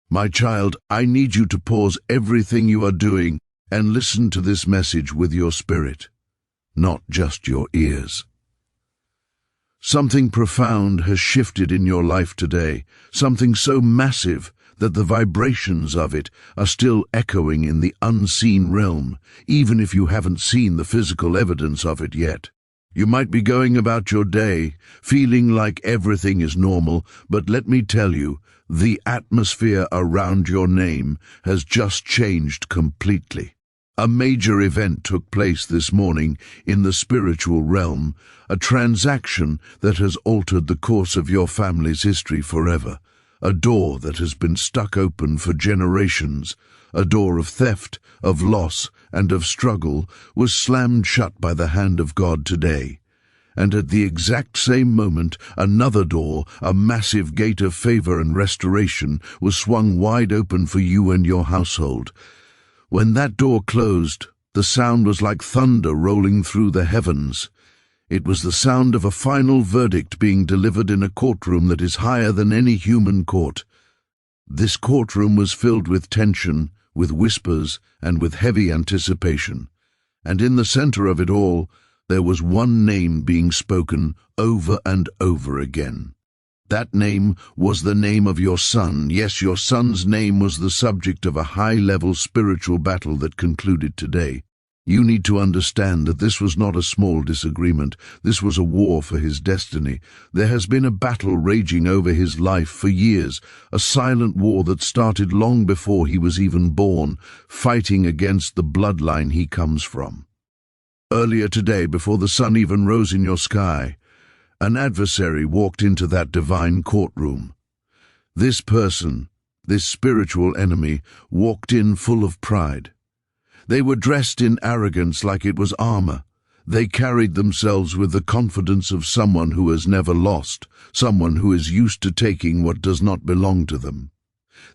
My child, I need you to pause everything you are doing and listen to this message with your spirit, not just your ears. Something profound has shifted in your life today, something so massive that the vibrations of it are still echoing in the unseen realm, even if you haven't seen the physical evidence of it yet. You might be going about your day, feeling like everything is normal, but let me tell you, the atmosphere around your name has just changed completely. A major event took place this morning in the spiritual realm, a transaction that has altered the course of your family's history forever. A door that has been stuck open for generations, a door of theft, of loss, and of struggle, was slammed shut by the hand of God today. And at the exact same moment, another door, a massive gate of favor and restoration, was swung wide open for you and your household. When that door closed, the sound was like thunder rolling through the heavens. It was the sound of a final verdict being delivered in a courtroom that is higher than any human court. This courtroom was filled with tension, with whispers, and with heavy anticipation. And in the center of it all, there was one name being spoken over and over again. That name was the name of your son. Yes, your son's name was the subject of a high-level spiritual battle that concluded today. You need to understand that this was not a small disagreement. This was a war for his destiny. There has been a battle raging over his life for years, a silent war that started long before he was even born, fighting against the bloodline he comes from. Earlier today, before the sun even rose in your sky, an adversary walked into that divine courtroom. This person, this spiritual enemy, walked in full of pride. They were dressed in arrogance like it was armor. They carried themselves with the confidence of someone who has never lost, someone who is used to taking what does not belong to them.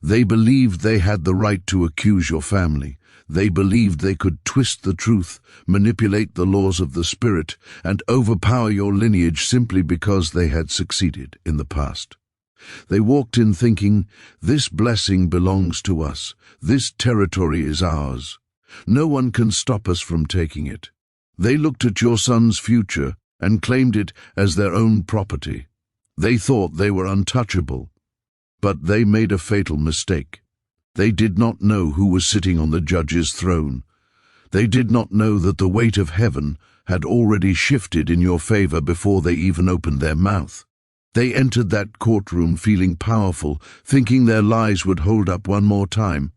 They believed they had the right to accuse your family. They believed they could twist the truth, manipulate the laws of the Spirit, and overpower your lineage simply because they had succeeded in the past. They walked in thinking, this blessing belongs to us, this territory is ours. No one can stop us from taking it. They looked at your son's future and claimed it as their own property. They thought they were untouchable, but they made a fatal mistake. They did not know who was sitting on the judge's throne. They did not know that the weight of heaven had already shifted in your favor before they even opened their mouth. They entered that courtroom feeling powerful, thinking their lies would hold up one more time.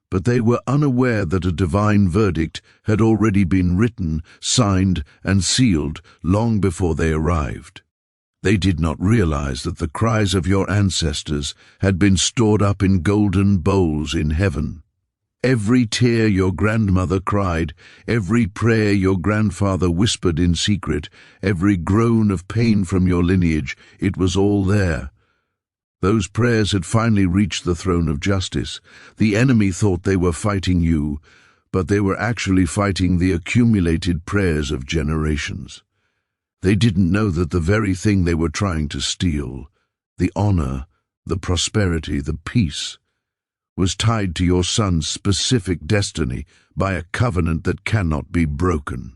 But they were unaware that a divine verdict had already been written, signed, and sealed long before they arrived. They did not realize that the cries of your ancestors had been stored up in golden bowls in heaven. Every tear your grandmother cried, every prayer your grandfather whispered in secret, every groan of pain from your lineage, it was all there. Those prayers had finally reached the throne of justice. The enemy thought they were fighting you, but they were actually fighting the accumulated prayers of generations. They didn't know that the very thing they were trying to steal, the honor, the prosperity, the peace, was tied to your son's specific destiny by a covenant that cannot be broken.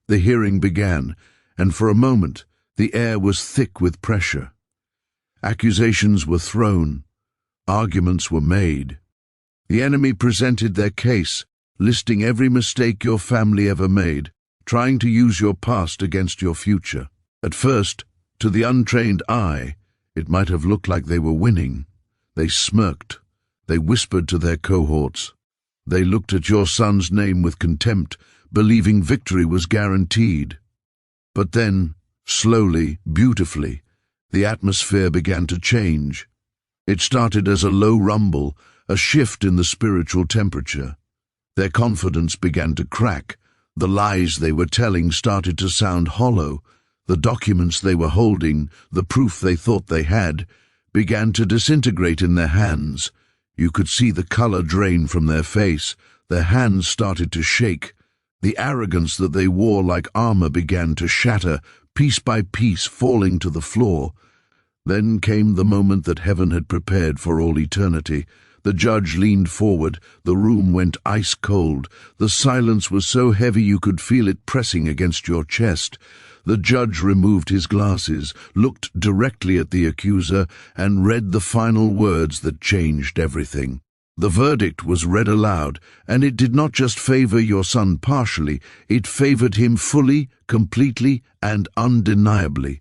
The hearing began, and for a moment the air was thick with pressure. Accusations were thrown, arguments were made. The enemy presented their case, listing every mistake your family ever made, trying to use your past against your future. At first, to the untrained eye, it might have looked like they were winning. They smirked. They whispered to their cohorts. They looked at your son's name with contempt, believing victory was guaranteed. But then, slowly, beautifully, the atmosphere began to change. It started as a low rumble, a shift in the spiritual temperature. Their confidence began to crack. The lies they were telling started to sound hollow. The documents they were holding, the proof they thought they had, began to disintegrate in their hands. You could see the color drain from their face. Their hands started to shake. The arrogance that they wore like armor began to shatter, piece by piece falling to the floor. Then came the moment that heaven had prepared for all eternity. The judge leaned forward. The room went ice cold. The silence was so heavy you could feel it pressing against your chest. The judge removed his glasses, looked directly at the accuser, and read the final words that changed everything. The verdict was read aloud, and it did not just favor your son partially, it favored him fully, completely, and undeniably.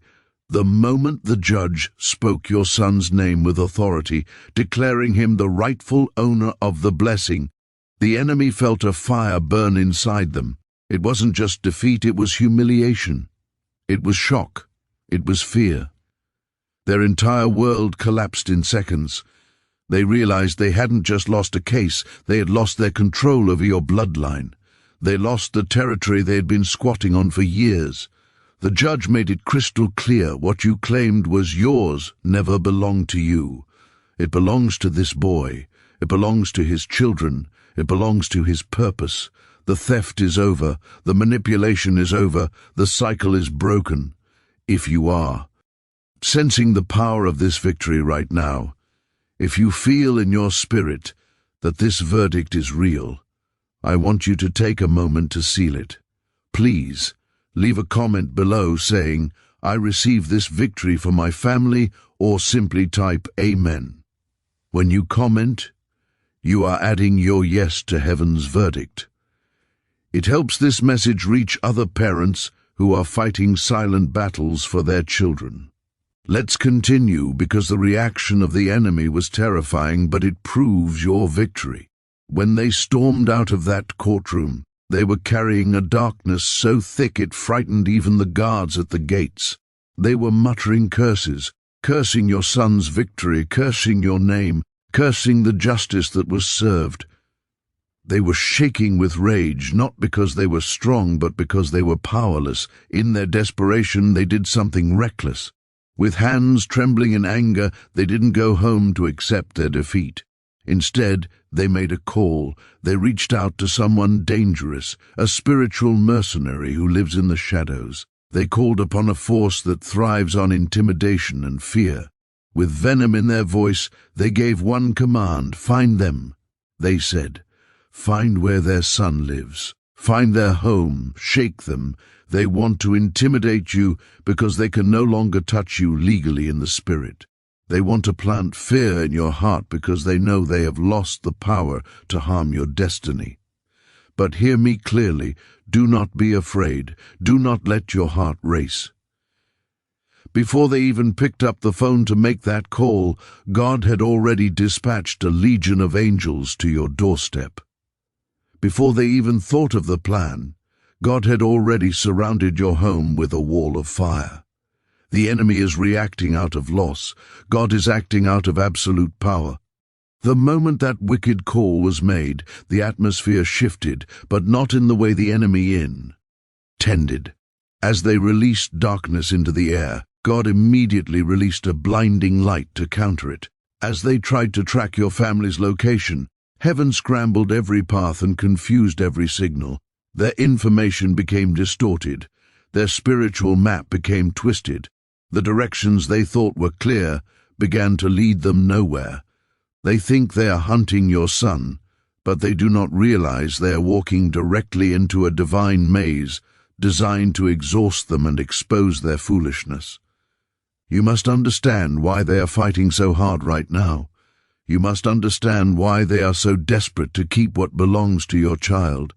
The moment the judge spoke your son's name with authority, declaring him the rightful owner of the blessing, the enemy felt a fire burn inside them. It wasn't just defeat, it was humiliation. It was shock. It was fear. Their entire world collapsed in seconds. They realized they hadn't just lost a case, they had lost their control over your bloodline. They lost the territory they had been squatting on for years. The judge made it crystal clear what you claimed was yours never belonged to you. It belongs to this boy. It belongs to his children. It belongs to his purpose. The theft is over. The manipulation is over. The cycle is broken. If you are sensing the power of this victory right now, if you feel in your spirit that this verdict is real, I want you to take a moment to seal it. Please, leave a comment below saying, "I receive this victory for my family," or simply type Amen. When you comment, you are adding your yes to heaven's verdict. It helps this message reach other parents who are fighting silent battles for their children. Let's continue, because the reaction of the enemy was terrifying, but it proves your victory. When they stormed out of that courtroom, they were carrying a darkness so thick it frightened even the guards at the gates. They were muttering curses, cursing your son's victory, cursing your name, cursing the justice that was served. They were shaking with rage, not because they were strong, but because they were powerless. In their desperation, they did something reckless. With hands trembling in anger, they didn't go home to accept their defeat. Instead, they made a call. They reached out to someone dangerous, a spiritual mercenary who lives in the shadows. They called upon a force that thrives on intimidation and fear. With venom in their voice, they gave one command: find them. They said, find where their son lives. Find their home. Shake them. They want to intimidate you because they can no longer touch you legally in the spirit. They want to plant fear in your heart because they know they have lost the power to harm your destiny. But hear me clearly. Do not be afraid. Do not let your heart race. Before they even picked up the phone to make that call, God had already dispatched a legion of angels to your doorstep. Before they even thought of the plan, God had already surrounded your home with a wall of fire. The enemy is reacting out of loss. God is acting out of absolute power. The moment that wicked call was made, the atmosphere shifted, but not in the way the enemy intended. As they released darkness into the air, God immediately released a blinding light to counter it. As they tried to track your family's location, heaven scrambled every path and confused every signal. Their information became distorted. Their spiritual map became twisted. The directions they thought were clear began to lead them nowhere. They think they are hunting your son, but they do not realize they are walking directly into a divine maze designed to exhaust them and expose their foolishness. You must understand why they are fighting so hard right now. You must understand why they are so desperate to keep what belongs to your child.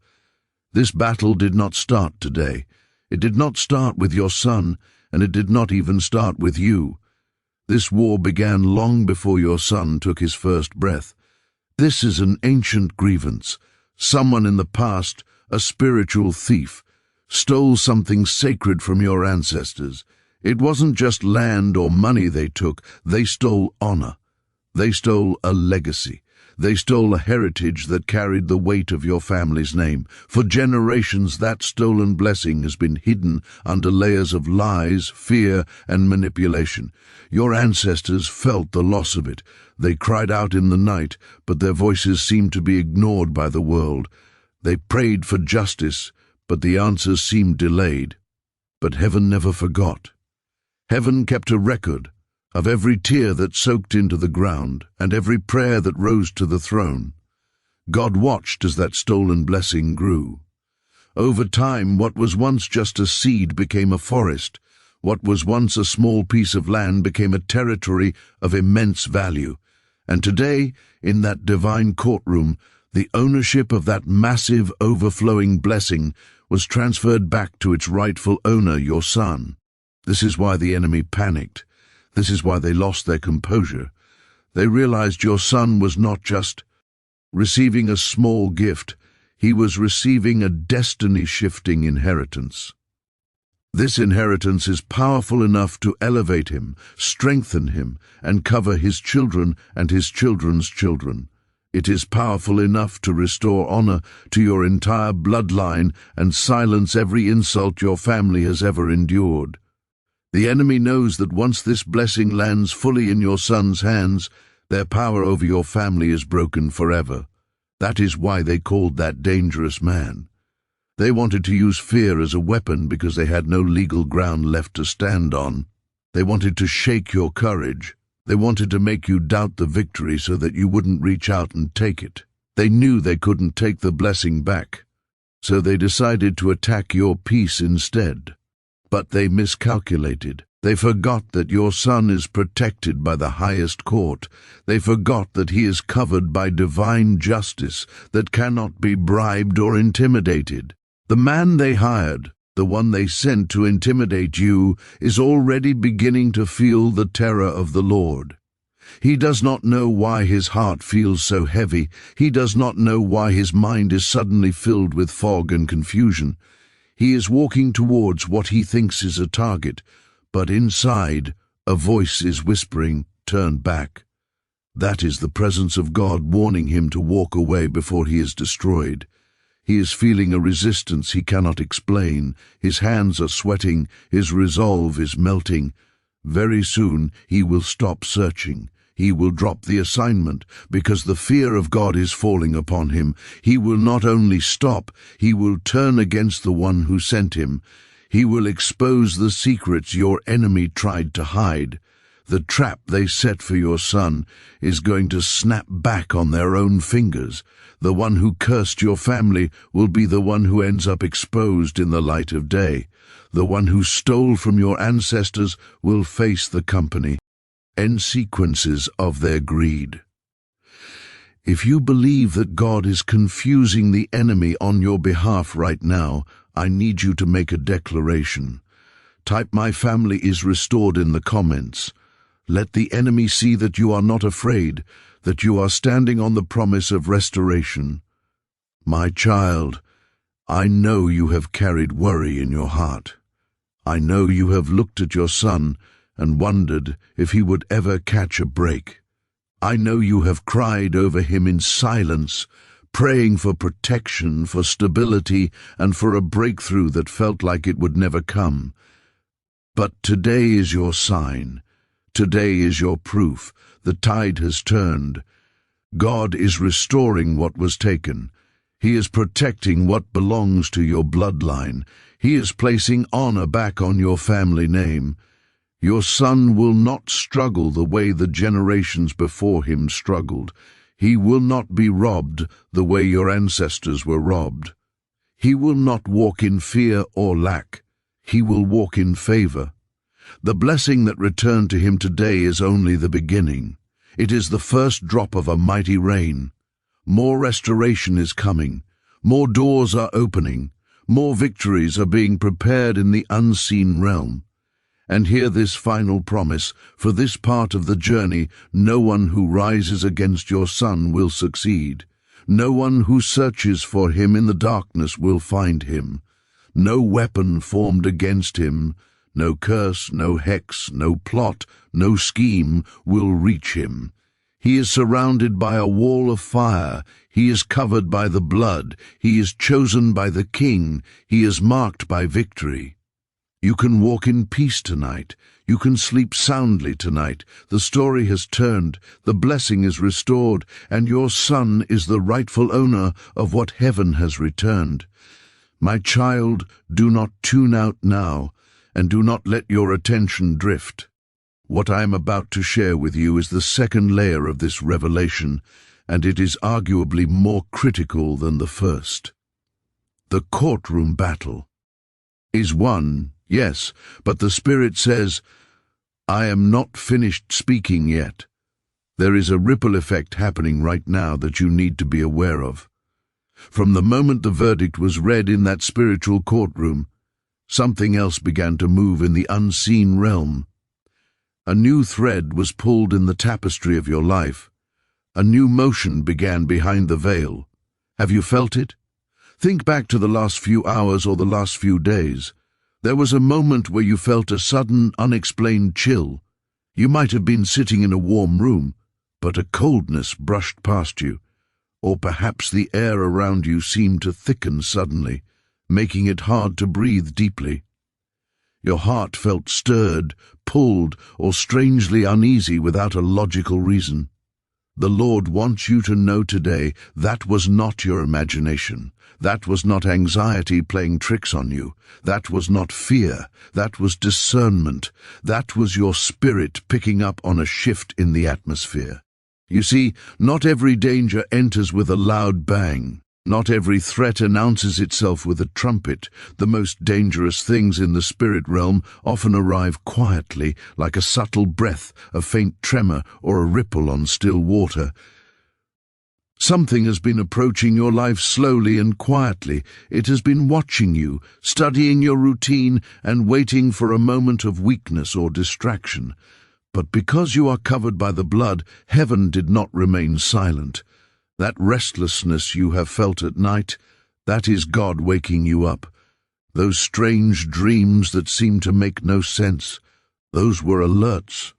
This battle did not start today. It did not start with your son, and it did not even start with you. This war began long before your son took his first breath. This is an ancient grievance. Someone in the past, a spiritual thief, stole something sacred from your ancestors. It wasn't just land or money they took. They stole honor. They stole a legacy. They stole a heritage that carried the weight of your family's name. For generations, that stolen blessing has been hidden under layers of lies, fear, and manipulation. Your ancestors felt the loss of it. They cried out in the night, but their voices seemed to be ignored by the world. They prayed for justice, but the answers seemed delayed. But heaven never forgot. Heaven kept a record, of every tear that soaked into the ground, and every prayer that rose to the throne. God watched as that stolen blessing grew. Over time, what was once just a seed became a forest. What was once a small piece of land became a territory of immense value. And today, in that divine courtroom, the ownership of that massive, overflowing blessing was transferred back to its rightful owner, your son. This is why the enemy panicked. This is why they lost their composure. They realized your son was not just receiving a small gift, he was receiving a destiny-shifting inheritance. This inheritance is powerful enough to elevate him, strengthen him, and cover his children and his children's children. It is powerful enough to restore honor to your entire bloodline and silence every insult your family has ever endured. The enemy knows that once this blessing lands fully in your son's hands, their power over your family is broken forever. That is why they called that dangerous man. They wanted to use fear as a weapon because they had no legal ground left to stand on. They wanted to shake your courage. They wanted to make you doubt the victory so that you wouldn't reach out and take it. They knew they couldn't take the blessing back, so they decided to attack your peace instead. But they miscalculated. They forgot that your son is protected by the highest court. They forgot that he is covered by divine justice that cannot be bribed or intimidated. The man they hired, the one they sent to intimidate you, is already beginning to feel the terror of the Lord. He does not know why his heart feels so heavy. He does not know why his mind is suddenly filled with fog and confusion. He is walking towards what he thinks is a target, but inside, a voice is whispering, "Turn back." That is the presence of God warning him to walk away before he is destroyed. He is feeling a resistance he cannot explain. His hands are sweating. His resolve is melting. Very soon he will stop searching. He will drop the assignment because the fear of God is falling upon him. He will not only stop, he will turn against the one who sent him. He will expose the secrets your enemy tried to hide. The trap they set for your son is going to snap back on their own fingers. The one who cursed your family will be the one who ends up exposed in the light of day. The one who stole from your ancestors will face the company and sequences of their greed. If you believe that God is confusing the enemy on your behalf right now, I need you to make a declaration. Type "My family is restored" in the comments. Let the enemy see that you are not afraid, that you are standing on the promise of restoration. My child, I know you have carried worry in your heart. I know you have looked at your son and wondered if he would ever catch a break. I know you have cried over him in silence, praying for protection, for stability, and for a breakthrough that felt like it would never come. But today is your sign. Today is your proof. The tide has turned. God is restoring what was taken. He is protecting what belongs to your bloodline. He is placing honor back on your family name. Your son will not struggle the way the generations before him struggled. He will not be robbed the way your ancestors were robbed. He will not walk in fear or lack. He will walk in favor. The blessing that returned to him today is only the beginning. It is the first drop of a mighty rain. More restoration is coming. More doors are opening. More victories are being prepared in the unseen realm. And hear this final promise: for this part of the journey, no one who rises against your son will succeed. No one who searches for him in the darkness will find him. No weapon formed against him, no curse, no hex, no plot, no scheme will reach him. He is surrounded by a wall of fire. He is covered by the blood. He is chosen by the King. He is marked by victory. You can walk in peace tonight. You can sleep soundly tonight. The story has turned, the blessing is restored, and your son is the rightful owner of what heaven has returned. My child, do not tune out now, and do not let your attention drift. What I am about to share with you is the second layer of this revelation, and it is arguably more critical than the first. The courtroom battle is won, yes, but the Spirit says, I am not finished speaking yet. There is a ripple effect happening right now that you need to be aware of. From the moment the verdict was read in that spiritual courtroom, something else began to move in the unseen realm. A new thread was pulled in the tapestry of your life. A new motion began behind the veil. Have you felt it? Think back to the last few hours or the last few days. There was a moment where you felt a sudden, unexplained chill. You might have been sitting in a warm room, but a coldness brushed past you. Or perhaps the air around you seemed to thicken suddenly, making it hard to breathe deeply. Your heart felt stirred, pulled, or strangely uneasy without a logical reason. The Lord wants you to know today that was not your imagination. That was not anxiety playing tricks on you. That was not fear. That was discernment. That was your spirit picking up on a shift in the atmosphere. You see, not every danger enters with a loud bang. Not every threat announces itself with a trumpet. The most dangerous things in the spirit realm often arrive quietly, like a subtle breath, a faint tremor, or a ripple on still water. Something has been approaching your life slowly and quietly. It has been watching you, studying your routine, and waiting for a moment of weakness or distraction. But because you are covered by the blood, heaven did not remain silent. That restlessness you have felt at night, that is God waking you up. Those strange dreams that seem to make no sense, those were alerts.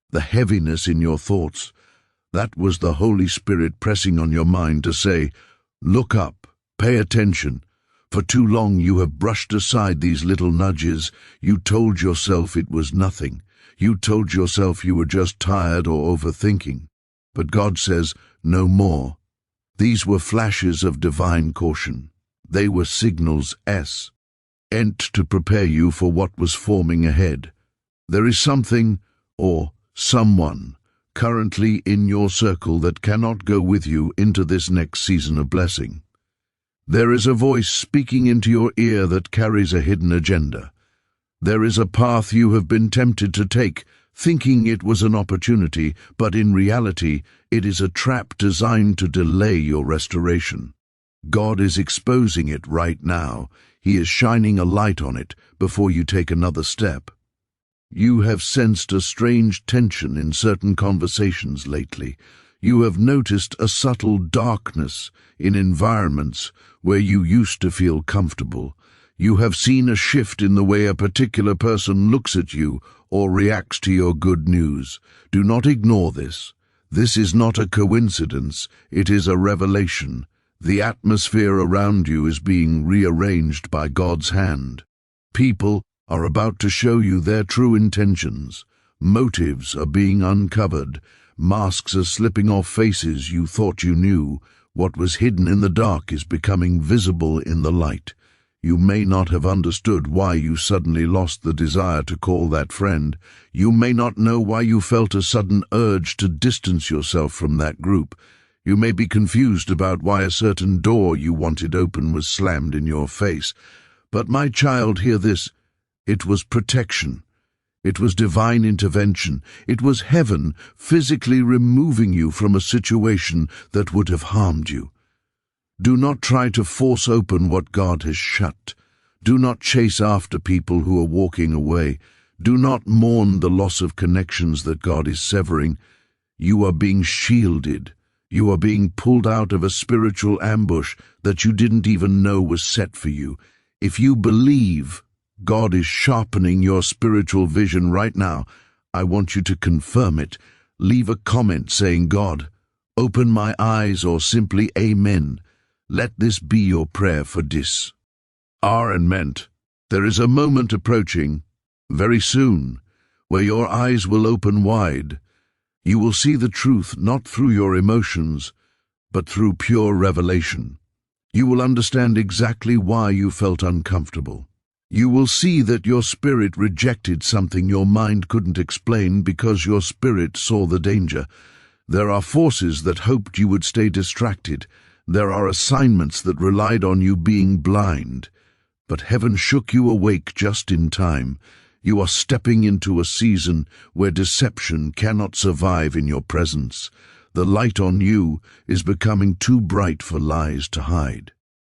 The heaviness in your thoughts, that was the Holy Spirit pressing on your mind to say, look up, pay attention. For too long you have brushed aside these little nudges. You told yourself it was nothing. You told yourself you were just tired or overthinking. But God says, no more. These were flashes of divine caution. They were signals sent to prepare you for what was forming ahead. There is something, or someone, currently in your circle that cannot go with you into this next season of blessing. There is a voice speaking into your ear that carries a hidden agenda. There is a path you have been tempted to take, thinking it was an opportunity, but in reality, it is a trap designed to delay your restoration. God is exposing it right now. He is shining a light on it before you take another step. You have sensed a strange tension in certain conversations lately. You have noticed a subtle darkness in environments where you used to feel comfortable. You have seen a shift in the way a particular person looks at you or reacts to your good news. Do not ignore this. This is not a coincidence, it is a revelation. The atmosphere around you is being rearranged by God's hand. People are about to show you their true intentions. Motives are being uncovered. Masks are slipping off faces you thought you knew. What was hidden in the dark is becoming visible in the light. You may not have understood why you suddenly lost the desire to call that friend. You may not know why you felt a sudden urge to distance yourself from that group. You may be confused about why a certain door you wanted open was slammed in your face. But my child, hear this. It was protection. It was divine intervention. It was heaven physically removing you from a situation that would have harmed you. Do not try to force open what God has shut. Do not chase after people who are walking away. Do not mourn the loss of connections that God is severing. You are being shielded. You are being pulled out of a spiritual ambush that you didn't even know was set for you. If you believe God is sharpening your spiritual vision right now, I want you to confirm it. Leave a comment saying, God, open my eyes, or simply Amen. Let this be your prayer for discernment. There is a moment approaching, very soon, where your eyes will open wide. You will see the truth not through your emotions, but through pure revelation. You will understand exactly why you felt uncomfortable. You will see that your spirit rejected something your mind couldn't explain because your spirit saw the danger. There are forces that hoped you would stay distracted. There are assignments that relied on you being blind. But heaven shook you awake just in time. You are stepping into a season where deception cannot survive in your presence. The light on you is becoming too bright for lies to hide.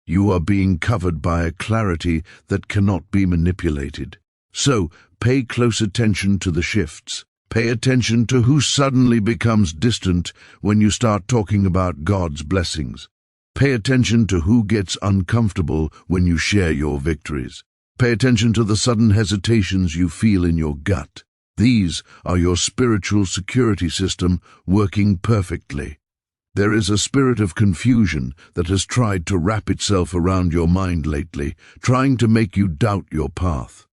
You are being covered by a clarity that cannot be manipulated. So, pay close attention to the shifts. Pay attention to who suddenly becomes distant when you start talking about God's blessings. Pay attention to who gets uncomfortable when you share your victories. Pay attention to the sudden hesitations you feel in your gut. These are your spiritual security system working perfectly. There is a spirit of confusion that has tried to wrap itself around your mind lately, trying to make you doubt your path.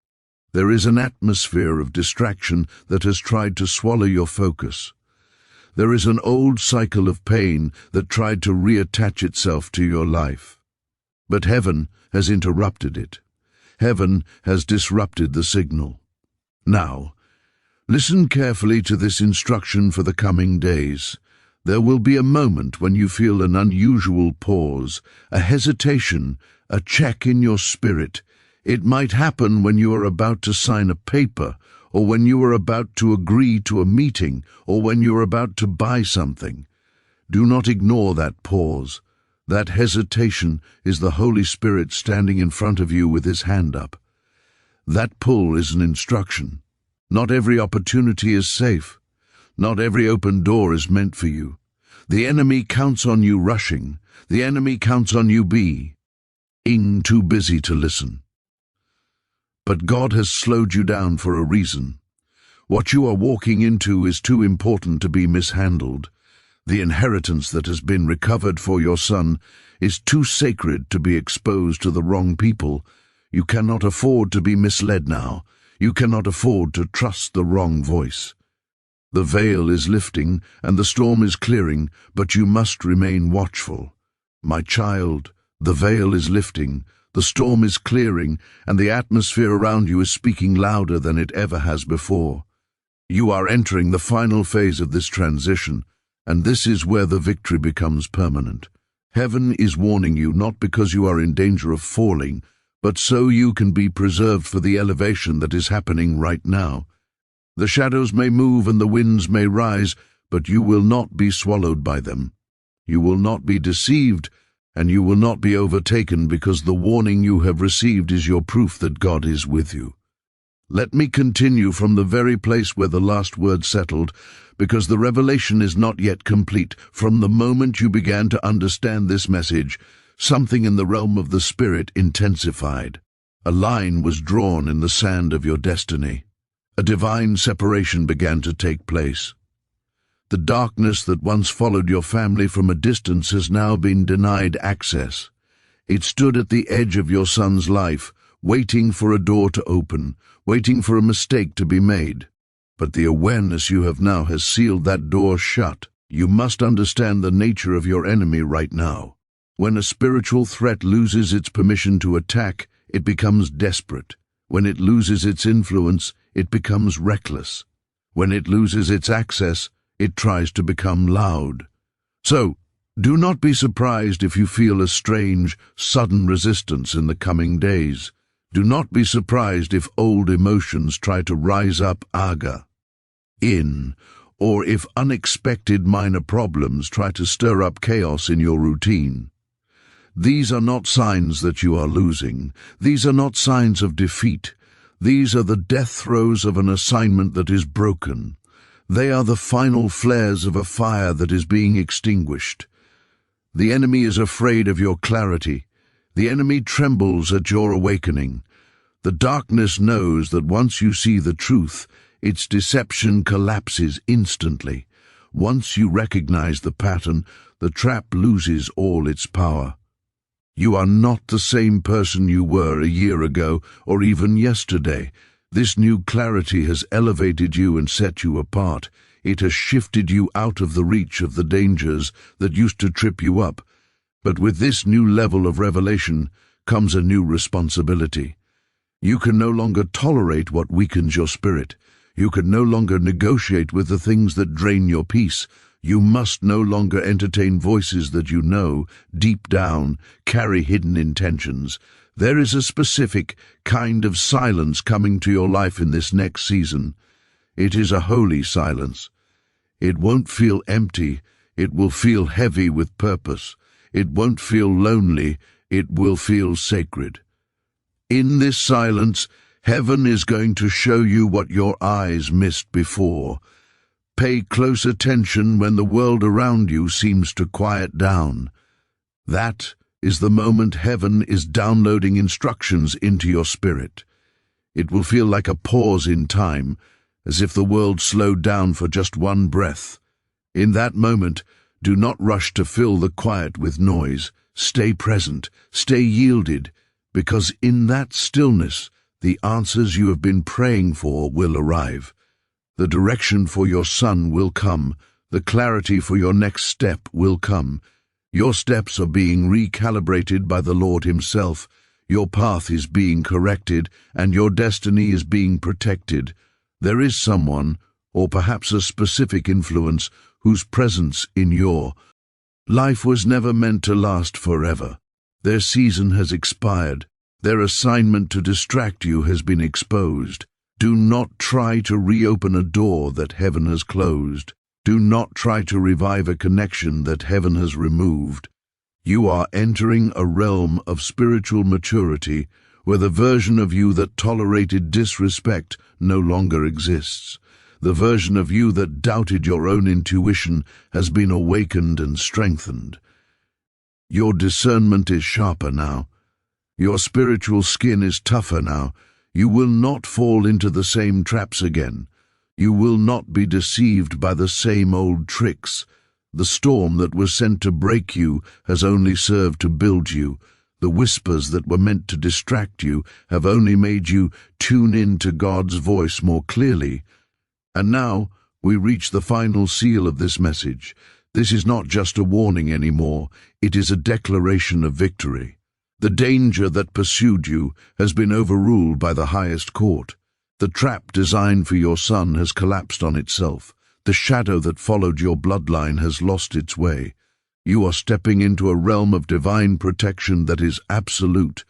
There is an atmosphere of distraction that has tried to swallow your focus. There is an old cycle of pain that tried to reattach itself to your life. But heaven has interrupted it. Heaven has disrupted the signal. Now, listen carefully to this instruction for the coming days. There will be a moment when you feel an unusual pause, a hesitation, a check in your spirit. It might happen when you are about to sign a paper, or when you are about to agree to a meeting, or when you are about to buy something. Do not ignore that pause. That hesitation is the Holy Spirit standing in front of you with his hand up. That pull is an instruction. Not every opportunity is safe. Not every open door is meant for you. The enemy counts on you rushing. The enemy counts on you being too busy to listen. But God has slowed you down for a reason. What you are walking into is too important to be mishandled. The inheritance that has been recovered for your son is too sacred to be exposed to the wrong people. You cannot afford to be misled now. You cannot afford to trust the wrong voice. The veil is lifting and the storm is clearing, but you must remain watchful. My child, the veil is lifting, the storm is clearing, and the atmosphere around you is speaking louder than it ever has before. You are entering the final phase of this transition, and this is where the victory becomes permanent. Heaven is warning you not because you are in danger of falling, but so you can be preserved for the elevation that is happening right now. The shadows may move and the winds may rise, but you will not be swallowed by them. You will not be deceived, and you will not be overtaken, because the warning you have received is your proof that God is with you. Let me continue from the very place where the last word settled, because the revelation is not yet complete. From the moment you began to understand this message, something in the realm of the Spirit intensified. A line was drawn in the sand of your destiny. A divine separation began to take place. The darkness that once followed your family from a distance has now been denied access. It stood at the edge of your son's life, waiting for a door to open, waiting for a mistake to be made. But the awareness you have now has sealed that door shut. You must understand the nature of your enemy right now. When a spiritual threat loses its permission to attack, it becomes desperate. When it loses its influence, it becomes reckless. When it loses its access, it tries to become loud. So, do not be surprised if you feel a strange, sudden resistance in the coming days. Do not be surprised if old emotions try to rise up or if unexpected minor problems try to stir up chaos in your routine. These are not signs that you are losing. These are not signs of defeat. These are the death throes of an assignment that is broken. They are the final flares of a fire that is being extinguished. The enemy is afraid of your clarity. The enemy trembles at your awakening. The darkness knows that once you see the truth, its deception collapses instantly. Once you recognize the pattern, the trap loses all its power. You are not the same person you were a year ago or even yesterday. This new clarity has elevated you and set you apart. It has shifted you out of the reach of the dangers that used to trip you up. But with this new level of revelation comes a new responsibility. You can no longer tolerate what weakens your spirit. You can no longer negotiate with the things that drain your peace. You must no longer entertain voices that you know, deep down, carry hidden intentions. There is a specific kind of silence coming to your life in this next season. It is a holy silence. It won't feel empty. It will feel heavy with purpose. It won't feel lonely. It will feel sacred. In this silence, heaven is going to show you what your eyes missed before. Pay close attention when the world around you seems to quiet down. That is the moment heaven is downloading instructions into your spirit. It will feel like a pause in time, as if the world slowed down for just one breath. In that moment, do not rush to fill the quiet with noise. Stay present, stay yielded, because in that stillness, the answers you have been praying for will arrive. The direction for your son will come. The clarity for your next step will come. Your steps are being recalibrated by the Lord himself. Your path is being corrected, and your destiny is being protected. There is someone, or perhaps a specific influence, whose presence in your life was never meant to last forever. Their season has expired. Their assignment to distract you has been exposed. Do not try to reopen a door that heaven has closed. Do not try to revive a connection that heaven has removed. You are entering a realm of spiritual maturity where the version of you that tolerated disrespect no longer exists. The version of you that doubted your own intuition has been awakened and strengthened. Your discernment is sharper now. Your spiritual skin is tougher now. You will not fall into the same traps again. You will not be deceived by the same old tricks. The storm that was sent to break you has only served to build you. The whispers that were meant to distract you have only made you tune in to God's voice more clearly. And now we reach the final seal of this message. This is not just a warning anymore. It is a declaration of victory. The danger that pursued you has been overruled by the highest court. The trap designed for your son has collapsed on itself. The shadow that followed your bloodline has lost its way. You are stepping into a realm of divine protection that is absolute.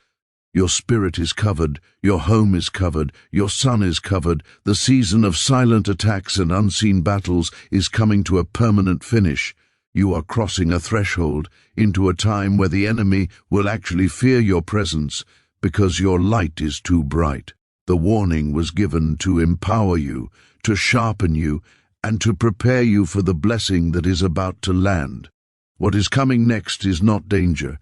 Your spirit is covered, your home is covered, your son is covered. The season of silent attacks and unseen battles is coming to a permanent finish. You are crossing a threshold into a time where the enemy will actually fear your presence because your light is too bright. The warning was given to empower you, to sharpen you, and to prepare you for the blessing that is about to land. What is coming next is not danger.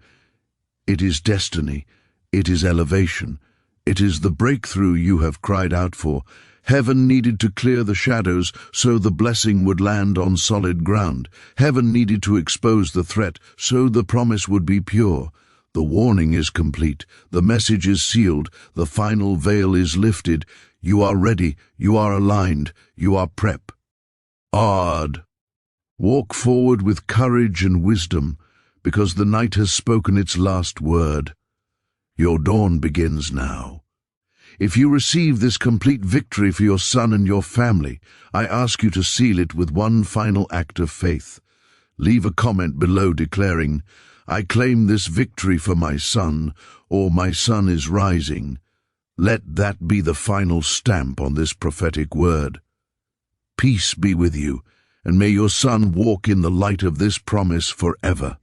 It is destiny. It is elevation. It is the breakthrough you have cried out for. Heaven needed to clear the shadows so the blessing would land on solid ground. Heaven needed to expose the threat so the promise would be pure. The warning is complete. The message is sealed. The final veil is lifted. You are ready. You are aligned. You are prepared. Walk forward with courage and wisdom, because the night has spoken its last word. Your dawn begins now. If you receive this complete victory for your son and your family, I ask you to seal it with one final act of faith. Leave a comment below declaring, "I claim this victory for my son," or "My son is rising." Let that be the final stamp on this prophetic word. Peace be with you, and may your son walk in the light of this promise forever.